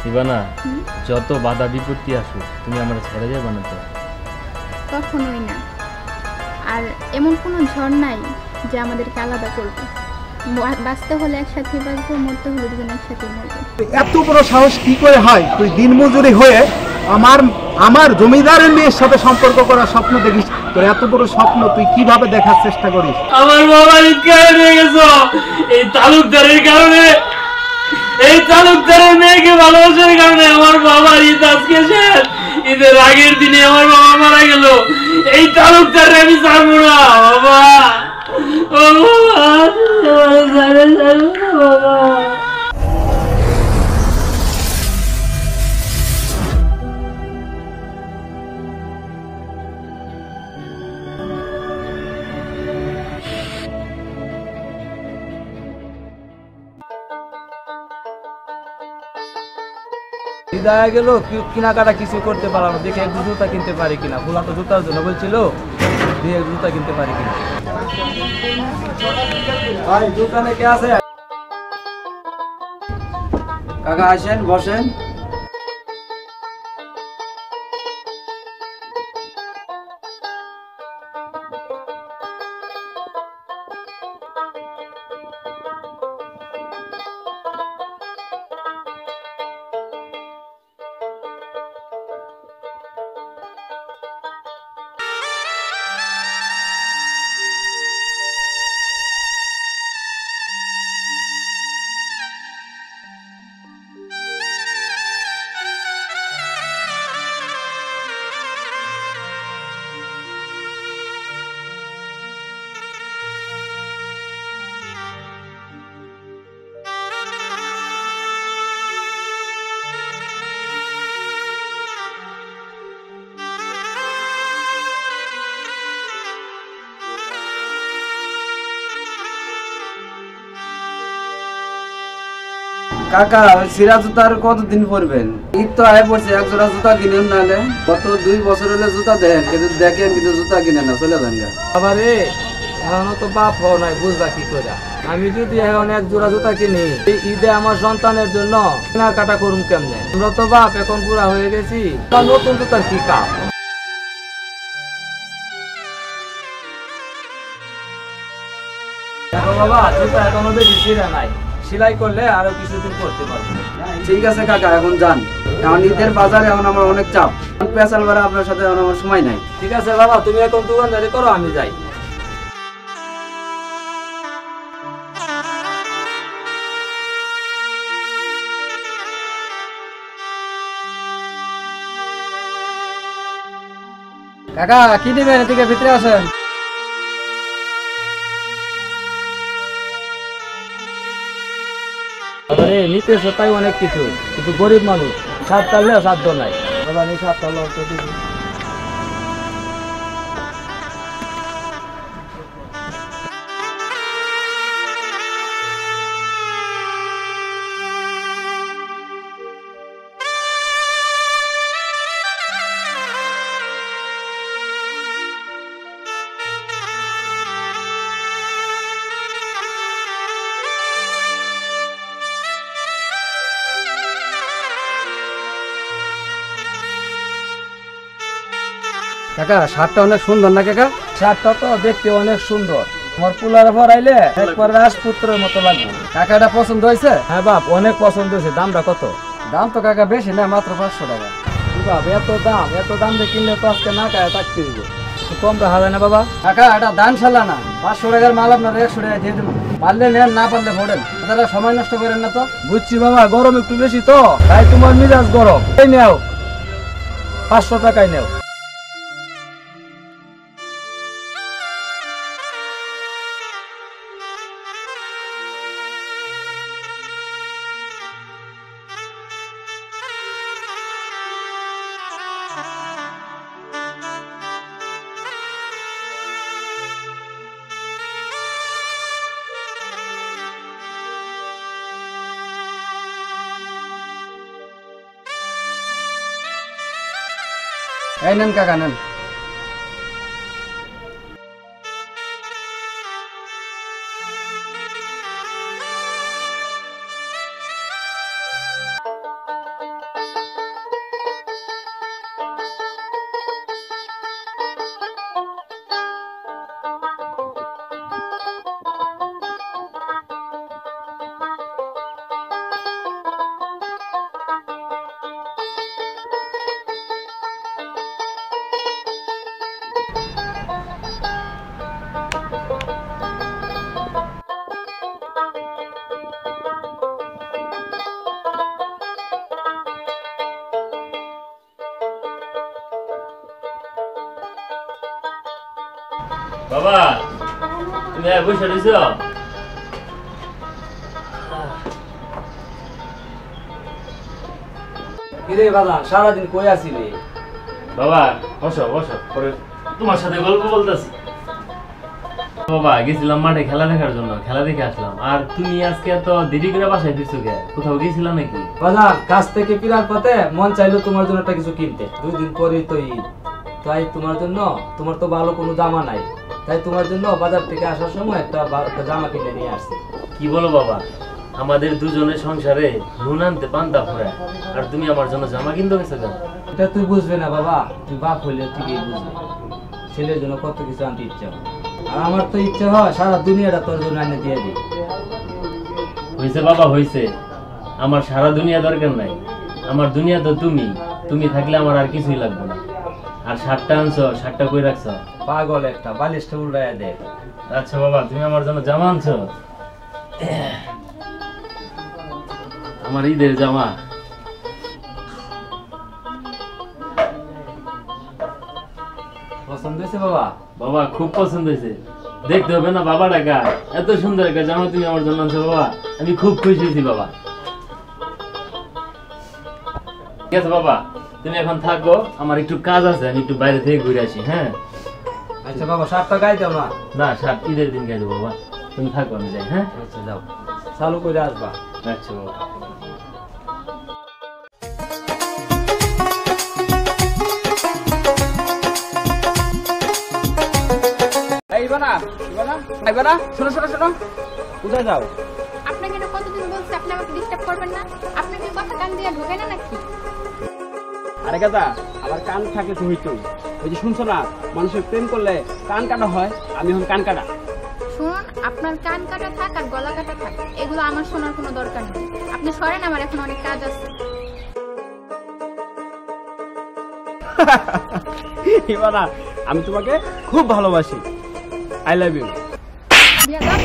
Ivana, যত বাধা বিপত্তি আসুক তুমি আমার ছেড়ে যাবে না তো? কখনোই না। আর এমন কোনো ঝড় নাই যে আমাদেরকে আলাদা করবে। বাঁচতে হলে একসাথে বাঁচবো, মরতে হলে দুজন একসাথে মরবো। এত বড় সাহস কি করে হয় তুই দিনমজুরি হয়ে আমার আমার জমিদারের মেয়ের সাথে সম্পর্ক করার স্বপ্ন দেখিস? তোর এত বড় স্বপ্ন তুই কিভাবে দেখার চেষ্টা করিস? আমার বাবার ইচ্ছা হয়ে গেছো এই তালুকদারের কারণে, এই তালুকদারের মেয়েকে ভালোবাসার কারণে আমার বাবার ঈদ আজকে শেষ। ঈদের আগের দিনে আমার বাবা মারা গেল। এই তালুকদার আমি ছাড়বো না বাবা, বাবা। হৃদয় গেল কেনাকাটা কিছু করতে পারলাম না, দেখে একটু জুতা কিনতে পারি কিনা। ফুলা তো জুতার জন্য বলছিল, দিয়ে জুতা কিনতে পারি কিনা। ভাই দোকানে কে আছে? কাকা আসেন, বসেন। কাকা সিরা জুতার কতদিন পরবেন? ঈদ তো আয় পড়ছে, এক জোড়া জুতা কিনেন নাহলে। গত 2 বছর হলে জুতা দেন, কিন্তু দেখেন কিন্তু জুতা কিনেন না, চলে যান গা। আবারে এখনো তো বাপ হও নাই, বুঝবা কি করে? আমি যদি এখন এক জোড়া জুতা কিনি, এই ঈদে আমার সন্তানের জন্য কেনাকাটা করুন কেমনে? আমরা তো বাপ এখন পুরা হয়ে গেছি, নতুন জুতার কি কাপ? দেখো বাবা, জুতা এখনো বেশি ছিঁড়া নাই, সেলাই করলে আরো কিছুদিন করতে পারবো। ঠিক আছে কাকা, এখন যান। এখন ঈদের বাজারে এখন আমার অনেক চাপ, পেশাল বাড়া আপনার সাথে এখন আমার সময় নাই। ঠিক আছে বাবা, তুমি এখন দোকানদারি করো, আমি যাই। কাকা কি দিবেন? এদিকে ভিতরে আসেন। নিতেছে তাই অনেক কিছু, কিন্তু গরিব মানুষ, সাত তাহলে সাধ্য নাই। বাবা নি সাত তাহলে অল্প দিবি। কাকা শার্টটা অনেক সুন্দর না কাকা? শার্টটা তো দেখতে অনেক সুন্দর, আমার পুলার পরাইলে একবার রাজপুত্রের মতো লাগবে। কাকাটা পছন্দ হয়েছে? হ্যাঁ বাপ, অনেক পছন্দ হয়েছে। দামটা কত? দাম তো কাকা বেশি না, মাত্র 500 টাকা। বাপ এত দাম, এত দাম দিয়ে কিনলে তো আজকে না খায় থাকতে দিব, কম রাখা যায় না বাবা? কাকা এটা দান শালা না, 500 টাকার মাল আপনার 100 টাকা দিয়ে দেবো। পারলে নেন, না পারলে ভোটেন, তাহলে সময় নষ্ট করেন না তো। বুঝছি বাবা, গরম একটু বেশি তো তাই তোমার মিজাজ গরম। এই নেও 500 টাকাই নেও। এই নেন কাকা, নেন। বাবা তুমি বসে রয়েছো? কিরে বাজান সারাদিন কই আছিলি? বাবা বসো বসো, পরে তোমার সাথে গল্প বলতেছি। বাবা গেছিলাম মাঠে খেলা দেখার জন্য, খেলা দেখে আসলাম। আর তুমি আজকে এত দেরি করে বাসায় ফিরছো কে? কোথাও গেছিলা নাকি? বাজান কাজ থেকে ফিরার পথে মন চাইলো তোমার জন্য একটা কিছু কিনতে। 2 দিন পরেই তো ঈদ, তাই তোমার জন্য, তোমার তো ভালো কোনো জামা নাই, তাই তোমার জন্য বাজার থেকে আসার সময় একটা জামা কিনে নিয়ে আসছি। কি বলো বাবা, আমাদের দুজনের সংসারে নুন আনতে পান্তা ফুরায়, আর তুমি আমার জন্য জামা কিনতে গেছো কেন? এটা তুই বুঝবে না বাবা, তুই বাপ হইলে ঠিকই বুঝবে। ছেলের জন্য কত কিছু আনতে ইচ্ছা হয়, আর আমার তো ইচ্ছা হয় সারা দুনিয়াটা তোর জন্য এনে দিয়ে দিই। হয়েছে বাবা হয়েছে, আমার সারা দুনিয়া দরকার নাই, আমার দুনিয়া তো তুমি, তুমি থাকলে আমার আর কিছুই লাগবে না। আর শার্টটা আনছো, শার্টটা কই রাখছো? পাগল একটা, বালিশটা উল্টাইয়া দে। আচ্ছা বাবা, তুমি আমার জন্য জামা আনছো? আমার ঈদের জামা। পছন্দ হয়েছে বাবা? বাবা খুব পছন্দ হয়েছে, দেখতে হবে না বাবা টাকা, এত সুন্দর একটা জামা তুমি আমার জন্য আনছো বাবা, আমি খুব খুশি হয়েছি বাবা। ঠিক আছে বাবা, তুমি এখন থাকো, আমার একটু কাজ আছে, আমি একটু বাইরে থেকে ঘুরে আসি। হ্যাঁ আচ্ছা বাবা, শার্টটা গায়ে দাও না। না, শার্ট ঈদের দিন গাই দেবো বাবা, তুমি থাকো, আমি যাই। হ্যাঁ আচ্ছা যাও, চালু করে আসবা। আচ্ছা বাবা। শোনো শোনো শোনো, কোথায় যাও? আপনাকে এটা কতদিন বলছি আপনি আমাকে ডিস্টার্ব করবেন না? আপনি কি কথা কান দিয়ে ঢোকে না নাকি? আরে গাদা, আবার কান থাকলে তো হইতোই। ওই যে শুনছো না, মানুষের প্রেম করলে কান কাটা হয়, আমি এখন কান কাটা। শুনুন, আপনার কান কাটা থাক আর গলা কাটা থাক, এগুলো আমার শোনার কোনো দরকার নেই। আপনি সরেন, আমার এখন অনেক কাজ আছে। ইবানা, আমি তোমাকে খুব ভালোবাসি। I love you. বিয়াদব,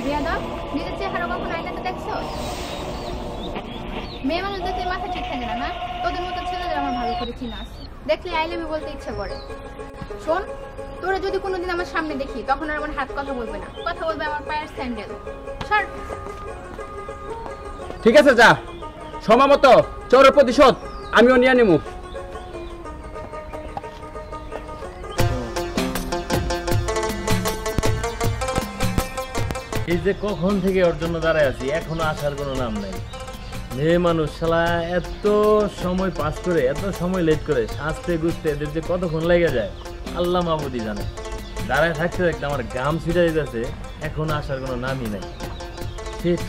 বিয়াদব, নিজের চেহারা কখন আয়নাতে দেখছো? মেয়ে মানুষ দেখলে মাথা ঠিক থাকে না, না? তোদের মতো ছেলেদের আমার ভালো করে চিনা আছে, দেখলে আই লাভ ইউ বলতে ইচ্ছা করে। শোন, তোরা যদি কোনোদিন আমার সামনে দেখি, তখন আর আমার হাত কথা বলবে না, কথা বলবে আমার পায়ের স্যান্ডেল। সর। ঠিক আছে, যা, সময় মতো চোরের প্রতিশোধ আমিও নিয়ে নেবো। এই যে কখন থেকে ওর জন্য দাঁড়ায় আছি, এখনো আসার কোনো নাম নাই। মেয়ে মানুষ শালা এত সময় পাস করে, এত সময় লেট করে, সাজতে গুছতে এদের যে কতক্ষণ লেগে যায় আল্লাহ মাহবুদি জানে। দাঁড়ায় থাকতে থাকতে আমার গাম ছিটা দিতেছে, এখনো আসার কোনো নামই নাই। ঠিক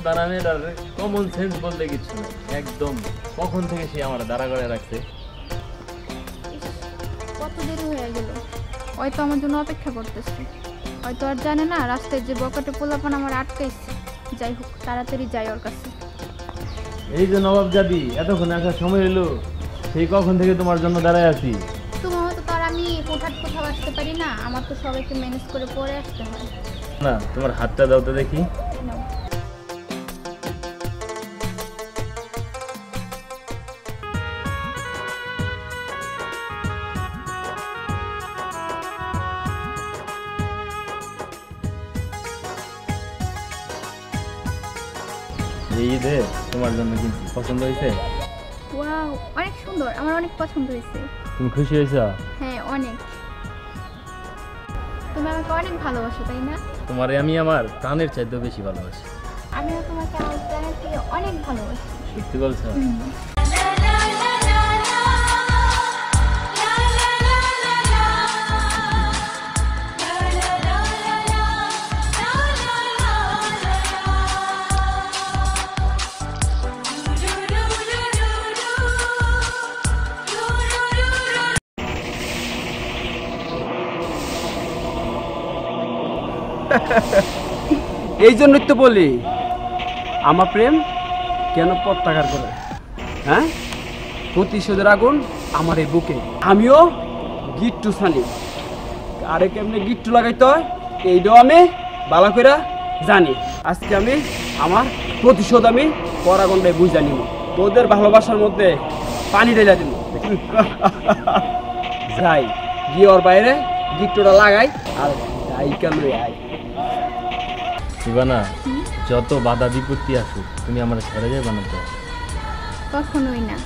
বানানের আর কমন সেন্স বলতে কিছু নেই, একদম কখন থেকে সে আমার দাঁড়া করে রাখছে। কত দেরি হয়ে গেল, হয়তো আমার জন্য অপেক্ষা করতেছে। হয়তো আর জানে না রাস্তায় যে বকাটে পোলাপান আমার আটকাইছে। যাই হোক, তাড়াতাড়ি যাই ওর কাছে। এই যে নবাব জাদি, এতক্ষণ আসার সময় এলো, সেই কখন থেকে তোমার জন্য দাঁড়ায় আছি। তোমার মতো তো আর আমি হঠাৎ কোথাও আসতে পারি না, আমার তো সবাইকে ম্যানেজ করে পরে আসতে হয়। না, তোমার হাতটা দাও তো দেখি। নাও। এই ঈদে তোমার জন্য কিনছি, পছন্দ হয়েছে? ওয়াও, অনেক সুন্দর, আমার অনেক পছন্দ হয়েছে। তুমি খুশি হয়েছো? হ্যাঁ, অনেক। তুমি আমাকে অনেক ভালোবাসো, তাই না? তোমারে আমি আমার প্রাণের চাইতেও বেশি ভালোবাসি। আমিও তোমাকে আমার প্রাণের থেকে অনেক ভালোবাসি। সত্যি বলছো? এই জন্যই তো বলি, আমার প্রেম কেন প্রত্যাহার করে। হ্যাঁ, প্রতিশোধের আগুন আমার এই বুকে, আমিও গিট্টু ছানি। আরে কেমনে গিট্টু লাগাইতে হয় এইটাও আমি ভালো করে জানি। আজকে আমি আমার প্রতিশোধ আমি পরাগন্ডায় বুঝে নিব, তোদের ভালোবাসার মধ্যে পানি ঢেলে দিব। যাই গিয়ে ওর বাইরে গিট্টুটা লাগাই আর গাইকা লই আই। ইবানা, যত বাধা বিপত্তি আসুক তুমি আমার ছেড়ে যাবে না তো? কখনোই না।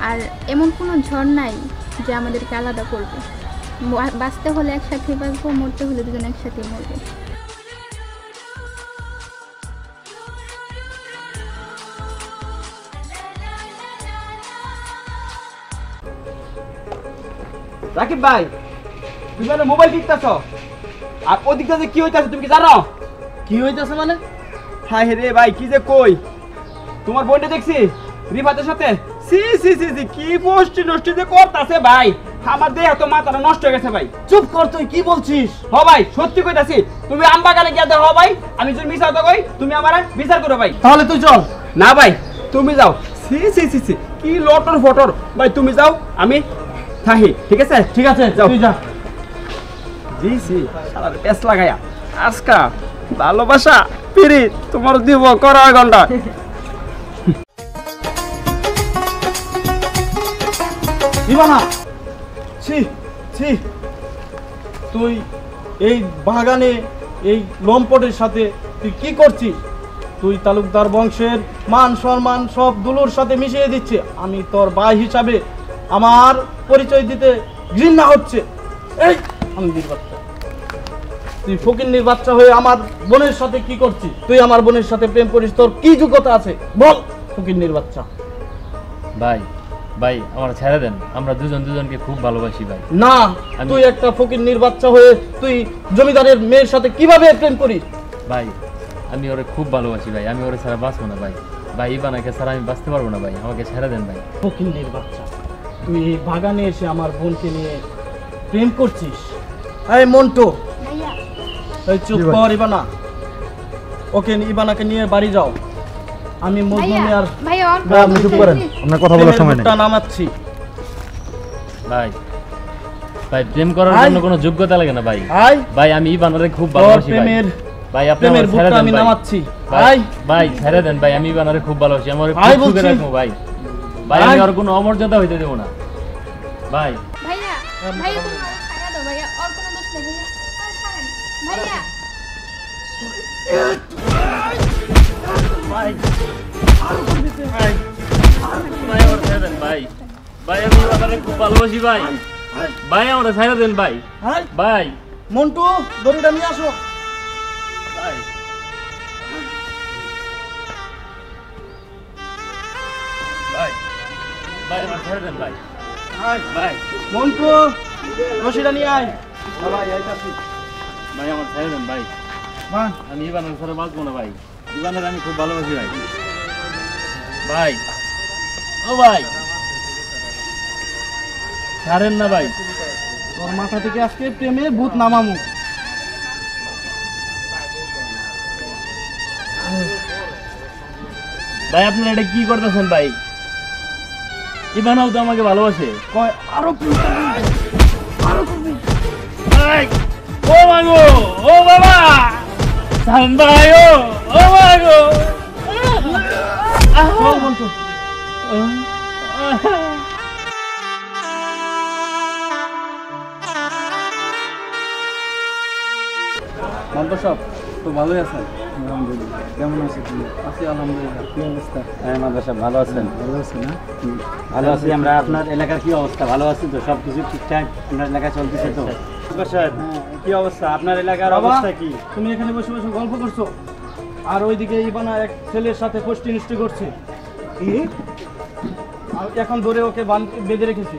আর এমন কোনো ঝড় নাই যে আমাদেরকে আলাদা করবে। বাঁচতে হলে একসাথে বাঁচবো, মরতে হলে দুজন একসাথেই মরবো। রাকিব ভাই, তুমি মানে মোবাইল টিপতেছ, আর ওদিকটা যে কি হইতাছে তুমি কি জানো? কি হইতেছে মানে? হায় রে ভাই, কি যে কই, তোমার বোনটা দেখছি রিফাতের সাথে। সি সি সি সি, কি পোস্টি নষ্টি যে করতাছে ভাই, আমার দেহ তো মাথাটা নষ্ট হয়ে গেছে ভাই। চুপ কর, তুই কি বলছিস? হ ভাই, সত্যি কইতাছি। তুমি আমবাগানে গিয়ে দেখো ভাই, আমি যদি মিছা কথা কই তুমি আমারে বিচার করো ভাই। তাহলে তুই চল। না ভাই, তুমি যাও। সি সি সি সি, কি লটর ফটর ভাই, তুমি যাও, আমি থাহি। ঠিক আছে ঠিক আছে, যাও। তুই যা। জি সি, শালার পেছ লাগায়া আজকা ভালোবাসা পিরি তোমার দিব করা ঘন্টা। ইবানা, ছি ছি, তুই এই বাগানে এই লম্পটের সাথে তুই কি করছিস? তুই তালুকদার বংশের মান সম্মান সব দুলুর সাথে মিশিয়ে দিচ্ছে। আমি তোর ভাই হিসাবে আমার পরিচয় দিতে ঘৃণা হচ্ছে। এই আন্দির বাচ্চা, তুই ফকিন্নির বাচ্চা হয়ে আমার বোনের সাথে কি করছিস? তুই আমার বোনের সাথে প্রেম করিস, তোর কি যোগ্যতা আছে বল ফকিন্নির বাচ্চা? ভাই ভাই আমার ছেড়ে দেন, আমরা দুজন দুজনকে খুব ভালোবাসি ভাই। না, তুই একটা ফকিন্নির বাচ্চা হয়ে তুই জমিদারের মেয়ের সাথে কিভাবে প্রেম করিস? ভাই আমি ওরে খুব ভালোবাসি ভাই, আমি ওরে ছাড়া বাঁচবো না ভাই। ভাই ইবানাকে ছাড়া আমি বাঁচতে পারবো না ভাই, আমাকে ছেড়ে দেন ভাই। ফকিন্নির বাচ্চা, তুই এই বাগানে এসে আমার বোনকে নিয়ে প্রেম করছিস? এই মন্টু, ভাইয়া, এই চুপ কর ইবানা। ওকে ইবানাকে নিয়ে বাড়ি যাও। আমি মজনু ভাইয়া, আর ভাইয়া, অন না, আপনি চুপ করেন। আপনার কথা বলার সময় নেই। প্রেমের নামাচ্ছি। ভাই ভাই প্রেম করার ভাই। জন্য কোনো যোগ্যতা লাগে না ভাই। আয় ভাই আমি ইবানারে খুব তোর ভালোবাসি ভাই। প্রেমের ভাই আপনি প্রেমের আমার ছেড়ে বুকটা দেন আমি ভাই। নামাচ্ছি। ভাই আয় ভাই ছেড়ে দেন ভাই, আমি ইবানারে খুব ভালোবাসি, আমার আয় খুব সুখে বলছি। রাখবো ভাই। ভাই আমি আয়। আর কোনো অমর্যাদা হইতে দেবো না ভাই। ভাইয়া, ভাইয়া তুমি ওরে ছাড়া দাও ভাইয়া, ওর কোনো দোষ নেই ভাইয়া। আর ছাড়েন ভাইয়া। ভাই আমার ছেড়ে দেন ভাই। ভাই আমি ইবানারে খুব ভালোবাসি ভাই। ভাই আমার ছেড়ে দেন ভাই। আয় ভাই মন্টু, দড়িটা নিয়ে আসো। ভাই ভাই ভাই আমার ছেড়ে দেন ভাই। আয় ভাই মন্টু, রশিটা নিয়ে আয়। ভাই আইতাছি। ভাই আমার ছেড়ে দেন ভাই, ভাই আমি ইবানের ছাড়া বাঁচবো না ভাই। ইবানের আমি খুব ভালোবাসি ভাই। ভাই ও ভাই ছাড়েন না ভাই। তোর মাথা থেকে আজকে প্রেমে ভূত নামামু। ভাই আপনারা এটা কি করতেছেন ভাই? ইবানাও তো আমাকে ভালোবাসে। কয় আরো ভাই ও মাগো, ও বাবা সান ভাই, ও মাগো। চল মন্টু। মাদ্দা সাহেব তো ভালোই আছেন? আলহামদুলিল্লাহ। কেমন আছেন তুমি? আছি আলহামদুলিল্লাহ। কি অবস্থা? হ্যাঁ মাদ্দা সাহেব ভালো আছেন? ভালো আছি না? ভালো আছি আমরা। আপনার এলাকার কি অবস্থা? ভালো আছি তো? সব কিছু ঠিকঠাক আপনার এলাকায় চলতেছে তো? মাদ্দা সাহেব কি অবস্থা আপনার এলাকার বাবা, অবস্থা কি? তুমি এখানে বসে বসে গল্প করছো, আর ওইদিকে ইবানা এক ছেলের সাথে ফষ্টি নষ্টি করছে। আর এখন ধরে ওকে বেঁধে রেখেছি।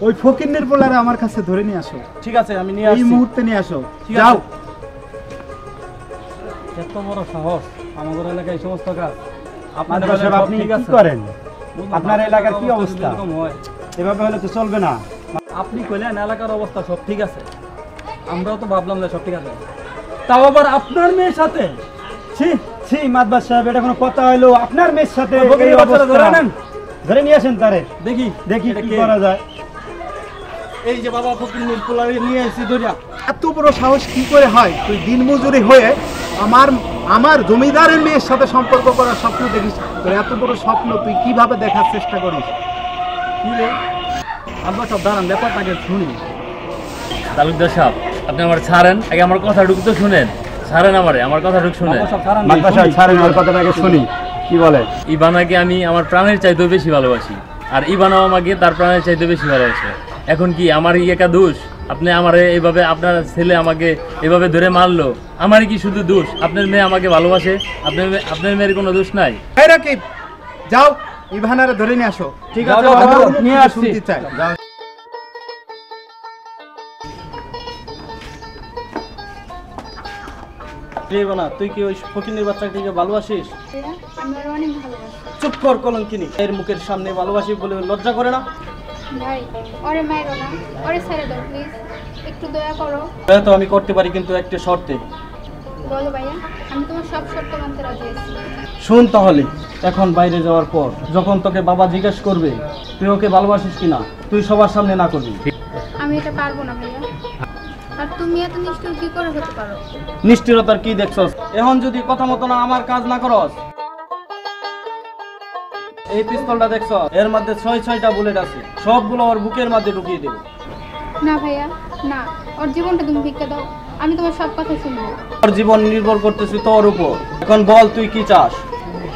ওই ফকিন্নের পোলারে আমার কাছে ধরে নিয়ে আসো, ঠিক আছে, আমি নিয়ে এই আসছি। মুহূর্তে নিয়ে আসো। ঠিক যাও। আছে। এত বড় সাহস আমাদের এলাকায় এই সমস্ত কাজ। মাদ্দা এলাকায় সাহেব সব আপনি ঠিক কি আছে? করেন? বুঝলাম, আপনার এলাকার কি অবস্থা যদি অবস্থা? এরকম হয়, এভাবে হলে তো চলবে না। আপনি কইলেন এলাকার অবস্থা সব ঠিক আছে, আমরাও তো ভাবলাম যে সব ঠিক আছে, তাও আবার আপনার মেয়ের সাথে। ছি ছি মাদ্দা সাহেব, এটা কোনো কথা হইলো? আপনার মেয়ের সাথে ফকিরের এই বাচ্চাটা অবস্থা? ধরে আনেন। ধরে নিয়ে আসেন তারে, দেখি দেখি এটা কি কে? করা যায়। এই যে বাবা ফকির পোলারে নিয়ে এসেছি ধরিয়া। এত বড় সাহস কি করে হয়? তুই দিনমজুরি হয়ে আমার জমিদারের মেয়ের সাথে সম্পর্ক করার স্বপ্ন দেখিস? তোর এত বড় স্বপ্ন তুই কিভাবে দেখার চেষ্টা করিস? কি রে আব্বা সব দাঁড়ান, ব্যাপারটাকে শুনি। তালুকদার সাহেব, আপনি আমার ছাড়েন, আগে আমার কথাটুকু তো শুনেন। ছাড়েন আমার কথাটুকু শুনেন। মাদ্রাসা সাহেব ছাড়েন, ওর কথাটাকে শুনি কি বলে। ইবানাকে আমি আমার প্রাণের চাইতেও বেশি ভালোবাসি, আর ইবানাও আমাকে তার প্রাণের চাইতে বেশি ভালোবাসে। এখন কি আমার একা দোষ? আপনি আমার এইভাবে, আপনার ছেলে আমাকে এভাবে ধরে মারলো, আমারই কি শুধু দোষ? আপনার মেয়ে আমাকে ভালোবাসে, আপনার মেয়ের কোনো দোষ নাই? এই রাকিব, যাও ইভানারে ধরে নিয়ে আসো। ঠিক আছে আমি বাবা, ওর মুখ নিয়ে থেকে আসছি। শুনতে চাই। যাও। না, তুই কি ওই ফকিনের বাচ্চাটিকে ভালোবাসিস? ভাইয়া, আমি ওর অনেক ভালোবাসি। চুপ কর কলঙ্কিনী, এর মুখের সামনে ভালোবাসি বলে লজ্জা করে না? ভাই, ওরে মাইরো না, ওরে ছেড়ে দাও প্লিজ, একটু দয়া করো। হ্যাঁ তো আমি করতে পারি, কিন্তু একটা শর্তে। বলো ভাইয়া, আমি তোমার সব শর্ত মানতে রাজি আছি। শুন তাহলে, এখন বাইরে যাওয়ার পর যখন তোকে বাবা জিজ্ঞেস করবে তুই ওকে ভালোবাসিস কিনা, তুই সবার সামনে না করবি। আমি এটা পারবো না ভাইয়া। আর তুমি এত নিষ্ঠুর কি করে হতে পারো? নিষ্ঠুরতার কি দেখছস? এখন যদি কথা মতো না আমার কাজ না করস, এই পিস্তলটা দেখছ, এর মধ্যে 6টা বুলেট আছে, সবগুলো ওর বুকের মধ্যে ঢুকিয়ে দেব। না ভাইয়া, না, ওর জীবনটা তুমি ভিক্ষা দাও, আমি তোমার সব কথা শুনবো। তোর জীবন নির্ভর করতেছে তোর উপর। এখন বল তুই কি চাস?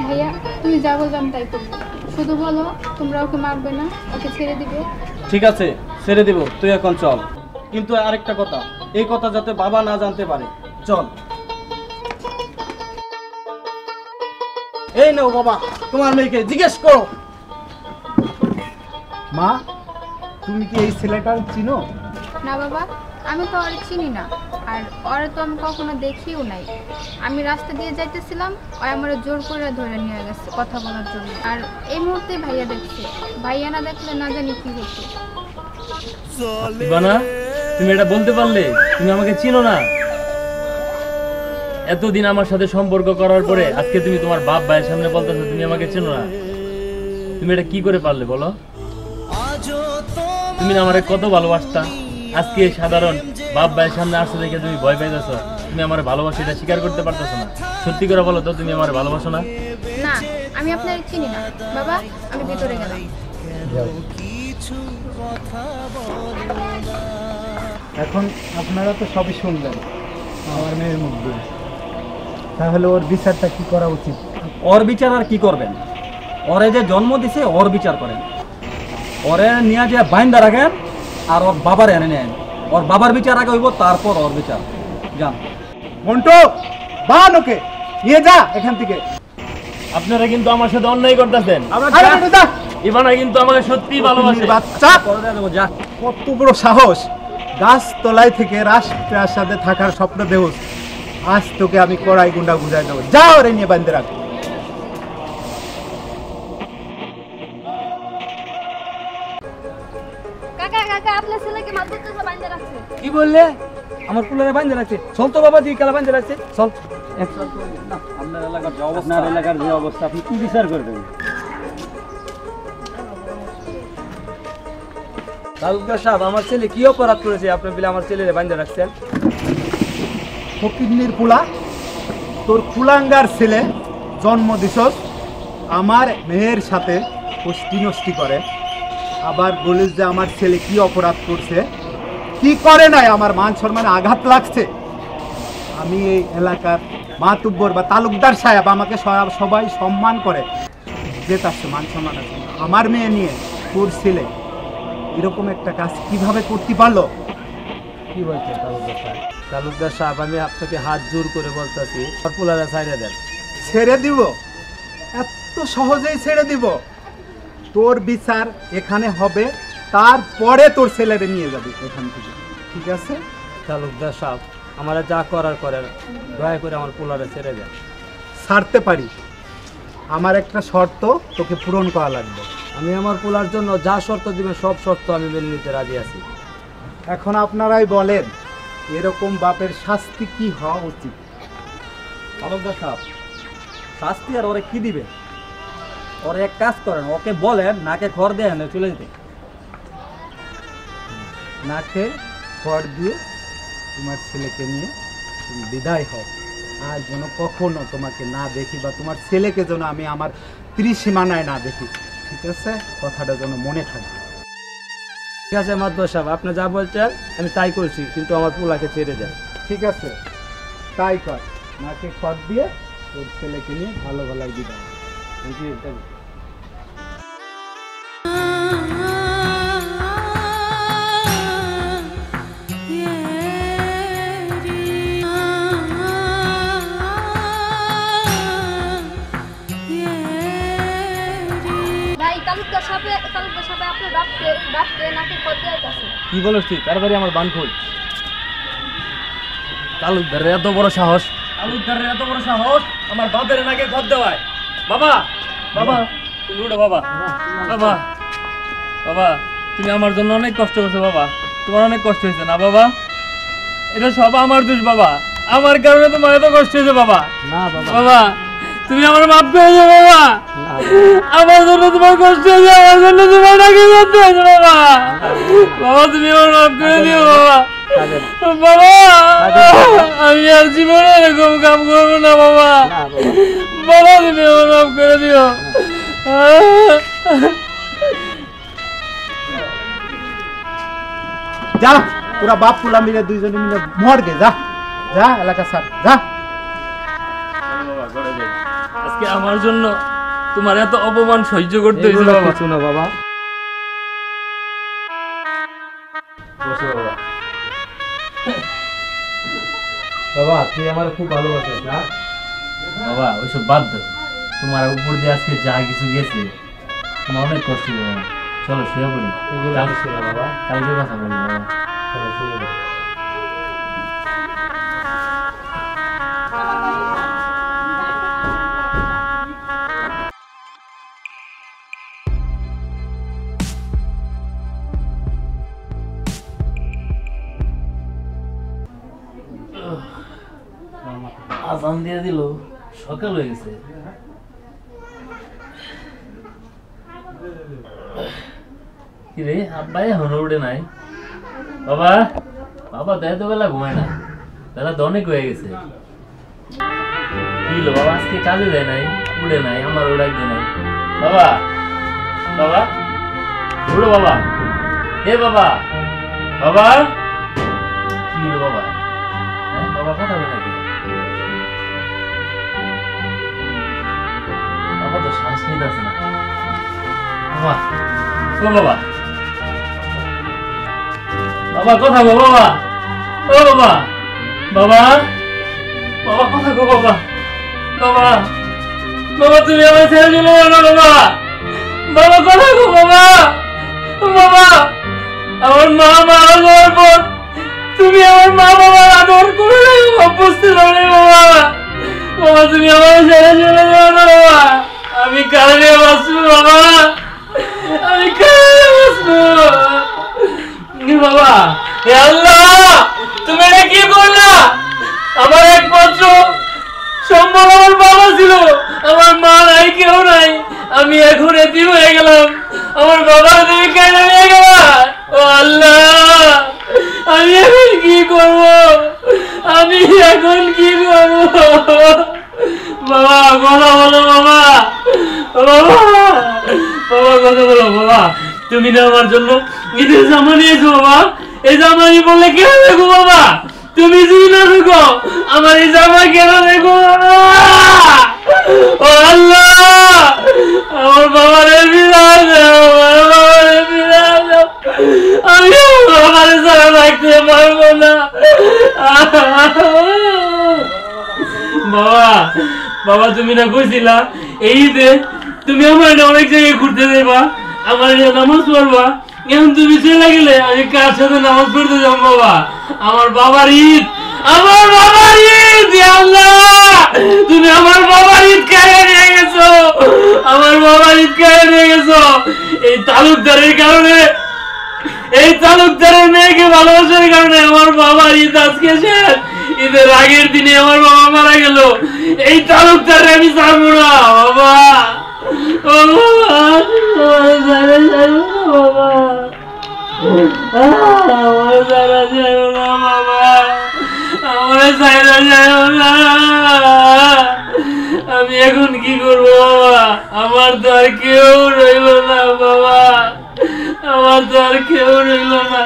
ভাইয়া, তুমি যা বলবে আমি তাই করবো। শুধু বলো তোমরা ওকে মারবে না, ওকে ছেড়ে দিবে। ঠিক আছে, ছেড়ে দেব, তুই এখন চল। কিন্তু আরেকটা কথা, এই কথা যাতে বাবা না জানতে পারে। চল। এই নাও বাবা, তোমার মেয়েকে জিজ্ঞেস করো। মা, তুমি কি এই ছেলেটার চিনো? না বাবা, আমি তো ওরে চিনি না, আর ওরে তো আমি কখনো দেখিও নাই। আমি রাস্তা দিয়ে যাইতেছিলাম, ও আমার জোর করে ধরে নিয়ে গেছে কথা বলার জন্য। আর এই মুহূর্তে ভাইয়া দেখছে, ভাইয়া না দেখলে না জানি কি হতো। ইবানা, তুমি এটা বলতে পারলে? তুমি আমাকে চিনো না? এতদিন আমার সাথে সম্পর্ক করার পরে আজকে তুমি তোমার বাপ ভাইয়ের সামনে বলতেছো তুমি আমাকে চেনো না? তুমি এটা কি করে পারলে বলো? তুমি না আমারে কত ভালোবাসতা, আজকে সাধারণ বাপ ভাইয়ের সামনে আসতে দেখে তুমি ভয় পাইতেছো। তুমি আমার ভালোবাসা এটা স্বীকার করতে পারতেছো না। সত্যি করে বলো তো, তুমি আমার ভালোবাসো না? না, আমি আপনার চিনি না বাবা, আমি ভিতরে গেলাম। এখন আপনারা তো সবই শুনলেন আমার মেয়ের মুখ দিয়ে, তাহলে ওর বিচারটা কি করা উচিত? ওর বিচার আর কি করবেন? ওরে যে জন্ম দিছে ওর বিচার করেন। ওরে নিয়ে যে বাইন্দা রাখেন আর ওর বাবার এনে নেন। ওর বাবার বিচার আগে হইব, তারপর ওর বিচার। যান। মন্টু, বান ওকে নিয়ে যা এখান থেকে। আপনারা কিন্তু আমার সাথে অন্যায় করতেছেন। আরে মন্টু, যা। ইবানা কিন্তু আমাকে সত্যিই ভালোবাসে। বাচ্চা, যা। কত বড় সাহস! গাছ তলায় থেকে রাজপ্রাসাদে থাকার স্বপ্ন দেহস। আজ তোকে আমি কড়াই গুন্ডা বুঝাই দেবো। যা ওরে নিয়ে বান্ধে রাখ। কাকা কাকা, আপনার ছেলেকে মাদ্রাসা বাইন্ধে রাখছে। কি বললে? আমার পুলারে বাইন্ধে রাখছে? চল তো বাবা, তুই খেলা বাইন্ধে রাখছে, চল। আপনার এলাকার যে অবস্থা, আপনার এলাকার যে অবস্থা, আপনি কি বিচার করবেন? তালুকদার সাহেব, আমার ছেলে কি অপরাধ করেছে আপনি বলে আমার ছেলেরে বাইন্ধে রাখছেন? ফকিন্নির পোলা, তোর কুলাঙ্গার ছেলে জন্ম দিছস, আমার মেয়ের সাথে কুস্তি নষ্টি করে, আবার বলিস যে আমার ছেলে কি অপরাধ করছে, কি করে নাই, আমার মান সম্মানে আঘাত লাগছে। আমি এই এলাকার মাতুব্বর বা তালুকদার সাহেব, আমাকে সবাই সম্মান করে, যে তার মান সম্মান আছে। আমার মেয়ে নিয়ে তোর ছেলে এরকম একটা কাজ কিভাবে করতে পারলো? কি বলছেন তালুকদার সাহেব? তালুকদার সাহেব, আমি আপনাকে হাত জোর করে বলতেছি, আমার পুলারে ছাইড়ে দেন। ছেড়ে দিব? এত সহজেই ছেড়ে দিব? তোর বিচার এখানে হবে, তারপরে তোর ছেলেরে নিয়ে যাবি এখান থেকে, ঠিক আছে? তালুকদার সাহেব, আমার যা করার করেন, দয়া করে আমার পুলারে ছেড়ে দেন। ছাড়তে পারি, আমার একটা শর্ত তোকে পূরণ করা লাগবে। আমি আমার পুলার জন্য যা শর্ত দিবেন সব শর্ত আমি মেনে নিতে রাজি আছি। এখন আপনারাই বলেন, এরকম বাপের শাস্তি কি হওয়া উচিত? তালুকদার সাহেব, শাস্তি আর ওরে কি দিবে? ওরে এক কাজ করেন, ওকে বলেন নাকে খড় দেন চলে যেতে। নাকে খড় দিয়ে তোমার ছেলেকে নিয়ে তুমি বিদায় হও। আর যেন কখনো তোমাকে না দেখি বা তোমার ছেলেকে যেন আমি আমার ত্রিসীমানায় না দেখি, ঠিক আছে? কথাটা যেন মনে থাকে। ঠিক আছে মাতবর সাহেব, আপনি যা বলছেন আমি তাই করছি, কিন্তু আমার পোলাকে ছেড়ে দেন। ঠিক আছে, তাই কর। মাকে খড় দিয়ে তোর ছেলেকে নিয়ে ভালো ভালো বিদায়। ভাই তালুকদার সাহেব আপনার বাপকে নাকি খোঁজ দিয়েছে। কি বলছ তুই? তাড়াতাড়ি আমার বান খোল। তালুকদারের এত বড় সাহস, তালুকদারের এত বড় সাহস আমার বাপের নাকে খত দেওয়ায়। বাবা, বাবা তুমি উঠো বাবা। বাবা, বাবা তুমি আমার জন্য অনেক কষ্ট করছো বাবা, তোমার অনেক কষ্ট হয়েছে না বাবা? এটা সব আমার দোষ বাবা, আমার কারণে তোমার এত কষ্ট হয়েছে বাবা। না বাবা, বাবা তুমি আমার মাফ করে দাও বাবা, আমার জন্য তোমার কষ্ট হয়েছে, আমার জন্য তোমার নাকি করতে হয়েছে বাবা। বাবা তুমি আমার মাফ করে দিও বাবা। বাবা আমি আর জীবনে এরকম কাম করবো না বাবা। বাবা তুমি আমার মাফ করে দিও। যা, তোরা বাপ পুলা মিলে দুইজনে মিলে মরগে যা, যা এলাকা স্যার যা। আজকে আমার জন্য তোমার এত অপমান সহ্য করতে হয়েছে বাবা। কিছু না বাবা। বাবা তুই আমার খুব ভালোবাসিস না? বাবা ওইসব বাদ দাও, তোমার উপর দিয়ে আজকে যা কিছু গেছে তোমার অনেক কষ্ট হবে। চলো শুয়ে পড়ি। বাবা কালকে কথা বলি বাবা। চলো শুয়ে পড়ি। আজান দিয়ে দিল, সকাল হয়ে গেছে। কিরে আব্বাই এখনো উঠে নাই? বাবা, বাবা তো এত বেলা ঘুমায় না, বেলা তো অনেক হয়ে গেছে। কি হলো বাবা, আজকে কাজে যায় নাই, উঠে নাই, আমার ওড়াই দিয়ে নাই। বাবা, বাবা উঠো বাবা। হে বাবা, বাবা কি হলো বাবা? হ্যাঁ বাবা কথা বলে নাকি? বাবা তো শ্বাস নিতে আছে না। বাবা, ও বাবা, বাবা কথা গো বাবা, ও বাবা, বাবা, বাবা কথা গো বাবা, বাবা, বাবা তুমি আমার ছেড়ে চলে যাও না বাবা, বাবা কথা গো বাবা, বাবা আমার মা মারা যাওয়ার পর তুমি আমার মা বাবার আদর করে বুঝতে পারলে বাবা, বাবা তুমি আমার ছেড়ে চলে যাও না বাবা, আমি কারে বাঁচবো বাবা, আমি কারে বাঁচবো বাবা। হে আল্লাহ তুমি এটা কি করলা? আমার একমাত্র সম্বল আমার বাবা ছিল, আমার মা নাই, কেউ নাই, আমি এখন এতিম হয়ে গেলাম, আমার বাবা তুমি কেন নিয়ে গেলা? ও আল্লাহ আমি এখন কি করব, আমি এখন কি করব? বাবা কথা বলো বাবা, বাবা, বাবা কথা বলো বাবা। তুমি না আমার জন্য ঈদের জামা নিয়েছো বাবা, এই জামা নিয়ে বললে কেন দেখো বাবা? তুমি যদি না দেখো আমার এই জামা কেন দেখো বাবা? ও আল্লাহ আমার বাবার বিরাজ, আমার বাবার বিরাজ, আমি আমার বাবার ছাড়া রাখতে পারবো না বাবা। বাবা তুমি না কইছিলা এই ঈদে তুমি আমার অনেক জায়গায় ঘুরতে যাইবা, আমার নামাজ পড়বা, এখন তুমি চলে গেলে আমি কার সাথে নামাজ পড়তে যাবো বাবা? আমার বাবার ঈদ, আমার বাবার ঈদ, আল্লাহ তুমি আমার বাবার ঈদ কেড়ে নিয়ে গেছো, আমার বাবার ঈদ কেড়ে নিয়ে গেছো এই তালুকদারের কারণে, এই তালুকদারের মেয়েকে ভালোবাসার কারণে আমার বাবার ঈদ আজকে শেষ। ঈদের আগের দিনে আমার বাবা মারা গেল, এই তালুকদারে আমি ছাড়বো না বাবা, বাবা আমার যারা যাইব না বাবা। আমার ছাইরা যাও না। আমি এখন কি করবো বাবা? আমার তো আর কেউ রইল না বাবা, আমার তো আর কেউ রইল না।